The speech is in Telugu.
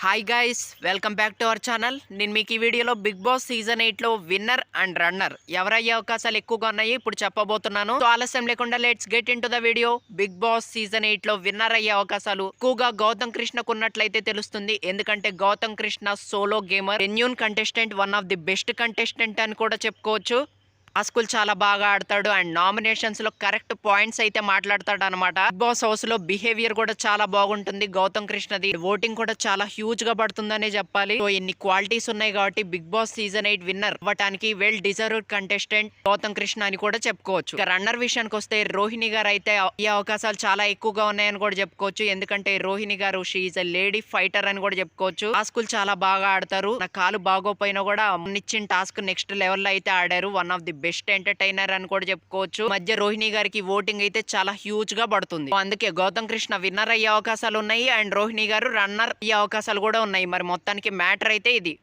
Hi guys, welcome back to our channel. నేను మీకు ఈ వీడియోలో బిగ్ బాస్ సీజన్ 8 లో విన్నర్ అండ్ రన్నర్ ఎవరయ్యే అవకాశాలు ఎక్కువగా ఉన్నాయి ఇప్పుడు చెప్పబోతున్నాను. సో ఆలస్యం లేకుండా let's get into the video. Bigg Boss season 8 లో విన్నర్ అయ్యే అవకాశాలు ఎక్కువగా గౌతమ్ కృష్ణకు ఉన్నట్లయితే తెలుస్తుంది. ఎందుకంటే Gautam Krishna solo gamer, genuine contestant, one of the best contestant అని కూడా చెప్పుకోవచ్చు. టాస్కులు చాలా బాగా ఆడతాడు అండ్ నామినేషన్స్ లో కరెక్ట్ పాయింట్స్ అయితే మాట్లాడతాడు అనమాట. బిగ్ బాస్ హౌస్ లో బిహేవియర్ కూడా చాలా బాగుంటుంది గౌతమ్ కృష్ణది. ఓటింగ్ కూడా చాలా హ్యూజ్ గా పడుతుందనే చెప్పాలి. సో ఎన్ని క్వాలిటీస్ ఉన్నాయి కాబట్టి బిగ్ బాస్ సీజన్ 8 విన్నర్ అవ్వటానికి well deserved contestant Gautam Krishna అని కూడా చెప్పుకోవచ్చు. ఇక రన్నర్ విషయానికి వస్తే రోహిణి గారు అయితే ఈ అవకాశాలు చాలా ఎక్కువగా ఉన్నాయని కూడా చెప్పుకోవచ్చు. ఎందుకంటే రోహిణి గారు she is a lady fighter అని కూడా చెప్పుకోవచ్చు. టాస్కులు చాలా బాగా ఆడతారు. నా కాలు బాగోపోయినా కూడా ఇచ్చిన టాస్క్ నెక్స్ట్ లెవెల్ లో అయితే ఆడారు. One of the best entertainer అని కూడా చెప్పుకోవచ్చు. మధ్య రోహిణి గారికి ఓటింగ్ అయితే చాలా హ్యూజ్ గా పడుతుంది. అందుకే గౌతమ్ కృష్ణ విన్నర్ అయ్యే అవకాశాలు ఉన్నాయి అండ్ రోహిణి గారు రన్నర్ అయ్యే అవకాశాలు కూడా ఉన్నాయి. మరి మొత్తానికి మ్యాటర్ అయితే ఇది.